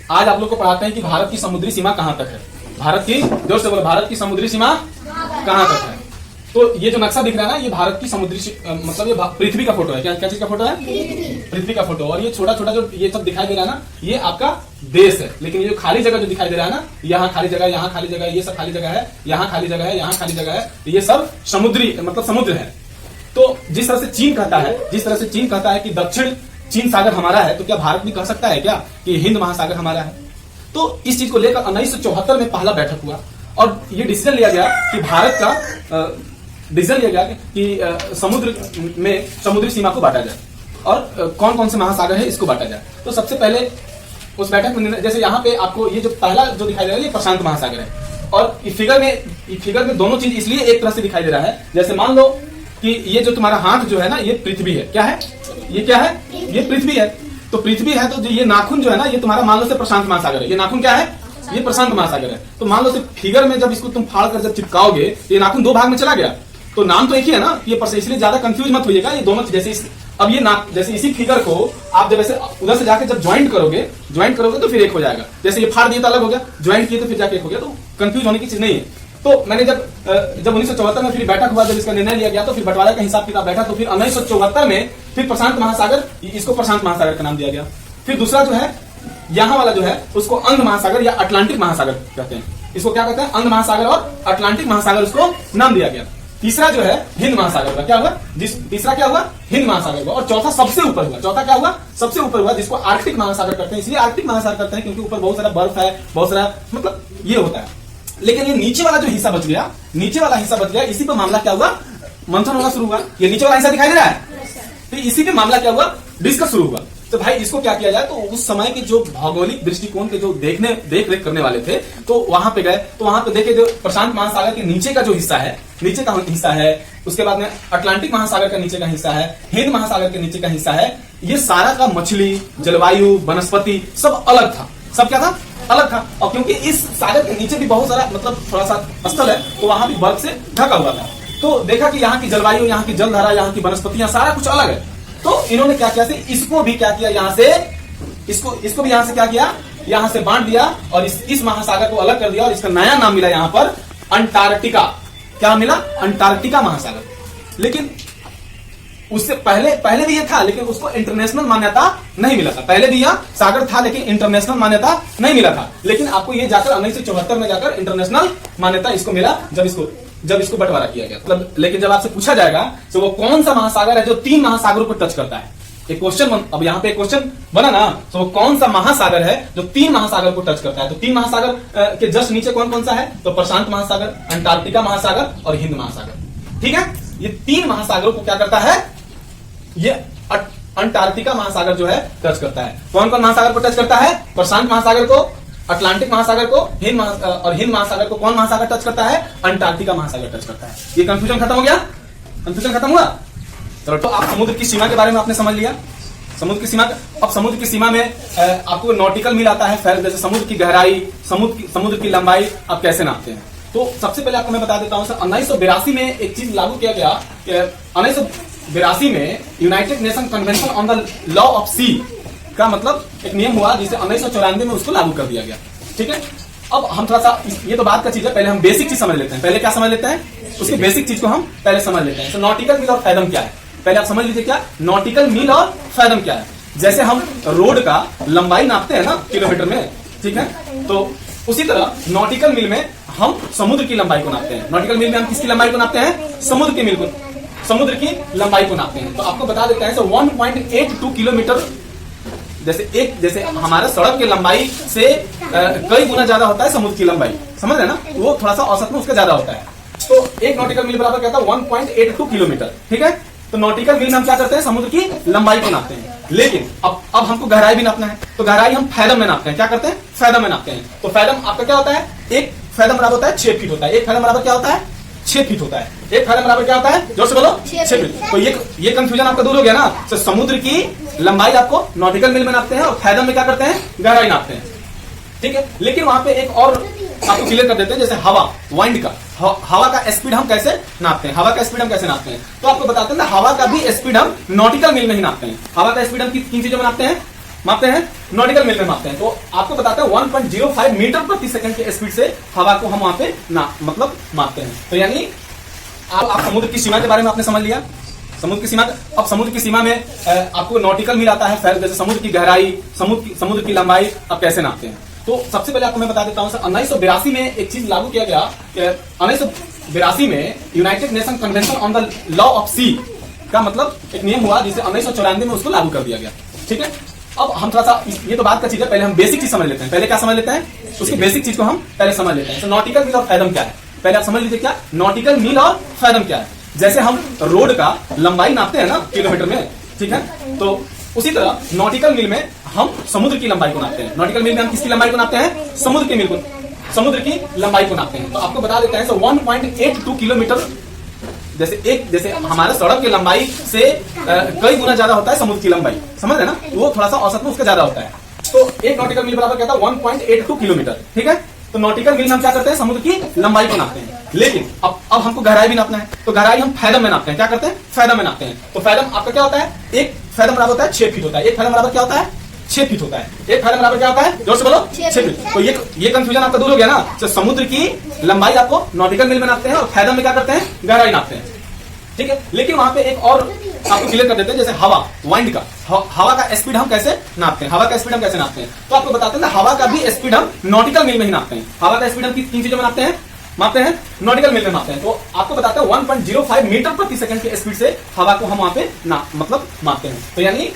आज आप लोग को पढ़ाते हैं कि भारत की समुद्री सीमा कहां तक है। भारत की, जोर से बोलो, भारत की समुद्री सीमा कहां तक है। तो ये जो नक्शा दिख रहा है ना, ये भारत की समुद्री मतलब ये पृथ्वी का फोटो है। क्या क्या चीज का फोटो है? पृथ्वी का फोटो। और ये छोटा छोटा जो ये सब दिखाई दे रहा है ना, ये आपका देश है। लेकिन ये जो खाली जगह जो दिखाई दे रहा है ना, यहाँ खाली जगह, यहाँ खाली जगह, ये सब खाली जगह है, यहाँ खाली जगह है, यहाँ खाली जगह है, ये सब समुद्री मतलब समुद्र है। तो जिस तरह से चीन कहता है कि दक्षिण चीन सागर हमारा है, तो क्या भारत भी कह सकता है क्या कि हिंद महासागर हमारा है? तो इस चीज को लेकर 1974 में पहला बैठक हुआ और ये डिसीजन लिया गया कि भारत का डिसीजन लिया गया कि समुद्र में समुद्री सीमा को बांटा जाए और कौन कौन से महासागर है इसको बांटा जाए। तो सबसे पहले उस बैठक में, जैसे यहाँ पे आपको ये जो पहला जो दिखाई दे रहा है ये प्रशांत महासागर है। और फिगर में दोनों चीज इसलिए एक तरह से दिखाई दे रहा है, जैसे मान लो कि ये जो तुम्हारा हाथ जो है ना, ये पृथ्वी है। क्या है ये? क्या है? ये पृथ्वी है। तो पृथ्वी है, तो ये नाखून जो है ना, ये तुम्हारा मान लो से प्रशांत महासागर है। ये नाखून क्या है? ये प्रशांत महासागर है। तो मान लो से फिगर में जब इसको तुम फाड़ कर जब चिपकाओगे, ये नाखून दो भाग में चला गया, तो नाम तो एक ही है ना, ये इसलिए ज्यादा कंफ्यूज मत होइएगा। ये दोनों जैसे अब ये जैसे इसी फिगर को आप जब ऐसे उधर से जाके जब ज्वाइंट करोगे तो फिर एक हो जाएगा। जैसे ये फाड़ दिए तो अलग हो गया, ज्वाइंट किए तो फिर जाके एक हो गया। तो कंफ्यूज होने की चीज नहीं है। तो मैंने जब 1974 में फिर बैठक हुआ, जब इसका निर्णय लिया गया, तो फिर बंटवारा का हिसाब किताब बैठा, तो फिर 1974 में फिर प्रशांत महासागर, इसको प्रशांत महासागर का नाम दिया गया। फिर दूसरा जो है यहाँ वाला जो है उसको अंग महासागर या अटलांटिक महासागर कहते हैं। इसको क्या कहते हैं? अंग महासागर और अटलांटिक महासागर उसको नाम दिया गया। तीसरा जो है हिंद महासागर का क्या हुआ? तीसरा क्या हुआ? हिंद महासागर हुआ। और चौथा सबसे ऊपर हुआ। चौथा क्या हुआ? सबसे ऊपर हुआ, जिसको आर्कटिक महासागर कहते हैं। इसलिए आर्कटिक महासागर कहते हैं क्योंकि ऊपर बहुत सारा बर्फ है, बहुत सारा मतलब ये होता है। लेकिन ये नीचे वाला जो हिस्सा बच गया, इसी पर मामला क्या हुआ? मंथन होना शुरू हुआ। ये नीचे वाला हिस्सा दिखाई दे रहा है, तो इसी पे मामला क्या हुआ? डिस्कस शुरू हुआ। तो भाई इसको क्या किया जाए? तो उस समय के जो भौगोलिक दृष्टिकोण के जो देख रेख करने वाले थे, तो वहां पे गए, तो वहां पे देखे जो प्रशांत महासागर के नीचे का जो हिस्सा है, नीचे का हिस्सा है, उसके बाद में अटलांटिक महासागर का नीचे का हिस्सा है, हिंद महासागर के नीचे का हिस्सा है, ये सारा का मछली, जलवायु, वनस्पति सब अलग था। सब क्या था? अलग था। और क्योंकि इस सागर के नीचे भी बहुत सारा मतलब थोड़ा सा स्थल है, तो वहां भी बर्फ से ढका हुआ था। तो देखा कि यहाँ की जलवायु, यहाँ की जलधारा, यहाँ की वनस्पतियां सारा कुछ अलग है। तो इन्होंने क्या किया, इसको भी क्या किया, यहाँ से इसको भी यहाँ से क्या किया, यहाँ से बांट दिया और इस महासागर को अलग कर दिया और इसका नया नाम मिला यहाँ पर अंटार्कटिका। क्या मिला? अंटार्कटिका महासागर। लेकिन उससे पहले भी ये था, लेकिन उसको इंटरनेशनल मान्यता नहीं मिला था। पहले भी यह सागर था लेकिन इंटरनेशनल मान्यता नहीं मिला था। लेकिन आपको ये जाकर 1974 में जाकर इंटरनेशनल मान्यता इसको मिला, जब इसको बंटवारा किया गया। मतलब लेकिन जब आपसे पूछा जाएगा तो वो कौन सा महासागर है जो 3 महासागरों को टच करता है? एक क्वेश्चन, अब यहाँ पे एक क्वेश्चन बना ना, तो वो कौन सा महासागर है जो 3 महासागर को टच करता है? तो 3 महासागर के जस्ट नीचे कौन कौन सा है? तो प्रशांत महासागर, अंटार्कटिका महासागर और हिंद महासागर। ठीक है, ये 3 महासागरों को क्या करता है? ये अंटार्कटिका महासागर जो है टच करता है। कौन कौन महासागर को टच करता है? प्रशांत महासागर को, अटलांटिक महासागर को, हिंद महासागर को कौन महासागर टच करता है? अंटार्कटिका महासागर टच करता है। ये कंफ्यूजन खत्म हो गया? कंफ्यूजन खत्म हुआ? चलो, तो आप समुद्र की सीमा के बारे में आपने समझ लिया। समुद्र की सीमा, अब समुद्र की सीमा में आपको नॉटिकल मील आता है, जैसे समुद्र की गहराई, समुद्र की लंबाई आप कैसे नापते हैं। तो सबसे पहले आपको मैं बता देता हूं सर, 1982 में एक चीज लागू किया गया कि 1982 में United Nation Convention on the Law of Sea का मतलब एक नियम हुआ, जिसे 1994 में उसको लागू कर दिया गया। ठीक है, अब हम थोड़ा सा, ये तो बात का चीज है, पहले हम बेसिक चीज समझ लेते हैं। पहले क्या समझ लेते हैं? उसकी बेसिक चीज को हम पहले समझ लेते हैं। तो नॉटिकल मील और फैदम क्या है, पहले आप समझ लीजिए। क्या नॉटिकल मील और फैदम क्या है? जैसे हम रोड का लंबाई नापते हैं ना किलोमीटर में, ठीक है, तो उसी तरह नॉटिकल मील में हम समुद्र की लंबाई को नापते हैं। नॉटिकल मील में हम किसकी लंबाई को नापते हैं? समुद्र की लंबाई को नापते हैं। तो आपको बता देते हैं 1.82 किलोमीटर, जैसे हमारे सड़क की लंबाई से कई गुना ज्यादा होता है समुद्र की लंबाई, समझ रहे ना? वो थोड़ा सा औसत में उसका ज्यादा होता है। तो एक नॉटिकल मील बराबर क्या था? 1.82 किलोमीटर। ठीक है, तो नॉटिकल मील में हम क्या करते हैं? समुद्र की लंबाई को नापते हैं। लेकिन अब हमको गहराई भी नापना है, तो गहराई हम फैदम में नापते हैं। क्या करते हैं? फैदम में नापते हैं। तो फैदम आपका क्या होता है? एक फैदम बराबर होता है 6 फीट होता है। एक फैदम बराबर क्या होता है? 6 फीट होता है। एक फैदम बराबर क्या होता है? जोर से बोलो, 6 फीट। तो ये कंफ्यूजन आपका दूर हो गया ना। तो समुद्र की लंबाई आपको नॉटिकल मील में नापते हैं और फैदम में क्या करते हैं? गहराई नापते हैं। ठीक है, लेकिन वहां पे एक और आपको क्लियर कर देते हैं, जैसे हवा, वाइंड का, हवा का स्पीड हम कैसे नापते हैं? हवा का स्पीड हम कैसे नापते हैं? तो आपको बताते हैं ना, हवा का भी स्पीड हम नॉटिकल मील में ही नापते हैं। हवा का स्पीड हम किन चीजों में नापते हैं? मापते हैं? नॉटिकल मील में मापते हैं। तो आपको बताते हैं 1.05 मीटर प्रति सेकंड के स्पीड से हवा को हम वहां पे मतलब मापते हैं। तो यानी आप समुद्र की सीमा के बारे में आपने समझ लिया। समुद्र की सीमा, अब समुद्र की सीमा में आपको नॉटिकल मील आता है, जैसे समुद्र की गहराई, समुद्र की लंबाई आप कैसे नापते हैं। तो सबसे पहले आपको मैं बता देता हूं, 1982 में एक चीज लागू किया गया। 1982 में United Nation Convention on the Law of Sea का मतलब एक नियम हुआ, जिसे 1994 में उसको लागू कर दिया गया। ठीक है, अब हम थोड़ा सा, ये तो बात का चीज है, पहले हम बेसिक चीज समझ लेते हैं। पहले क्या समझ लेते हैं, उसकी बेसिक चीज को हम पहले समझ लेते हैं। तो नॉटिकल मील और फैदम क्या है, पहले आप समझ लीजिए क्या नॉटिकल मील और फैदम क्या है। जैसे हम रोड का लंबाई नापते हैं ना किलोमीटर में, ठीक है, तो उसी तरह नॉटिकल मील में हम समुद्र की लंबाई को नापते हैं। नॉटिकल मील में हम किसकी लंबाई को नापते हैं? समुद्र की लंबाई को नापते हैं। तो आपको बता देते हैं 1.82 किलोमीटर, जैसे हमारे सड़क की लंबाई से कई गुना ज्यादा होता है समुद्र की लंबाई, समझ रहे ना, वो थोड़ा सा औसत में उसका ज्यादा होता है। तो एक नॉटिकल मील बराबर क्या था? 1.82 किलोमीटर। ठीक है, तो नॉटिकल मील में हम क्या करते हैं? समुद्र की लंबाई को नापते हैं। लेकिन अब हमको गहराई भी नापना है, तो गहराई हम फैदम में नापते हैं। क्या करते हैं? फैदम में नापते हैं। तो फैदम आपका क्या होता है? एक फैदम बराबर होता है 6 फीट होता है। एक फैदम बराबर क्या होता है? 6 फीट होता है। एक फैदम बराबर क्या होता है? जोर से बोलो, 6 फीट। तो ये कंफ्यूजन आपका दूर हो गया ना। तो समुद्र की लंबाई आपको नॉटिकल मील में नापते हैं और फैदम में क्या करते हैं? गहराई नापते हैं। ठीक है, लेकिन वहां पे एक और आपको क्लियर कर देते हैं, जैसे हवा, वाइंड का, हवा का स्पीड हम कैसे नापते हैं? हवा का स्पीड हम कैसे नापते हैं? तो आपको बताते हैं ना, हवा का भी स्पीड हम नॉटिकल मील में ही नापते हैं। हवा का स्पीड हम किन चीजों में नापते हैं? नॉटिकल मील में नापते हैं। तो आपको बताते हैं 1.05 मीटर प्रति सेकंड के स्पीड से हवा को हम वहां पे मतलब मापते हैं। तो यानी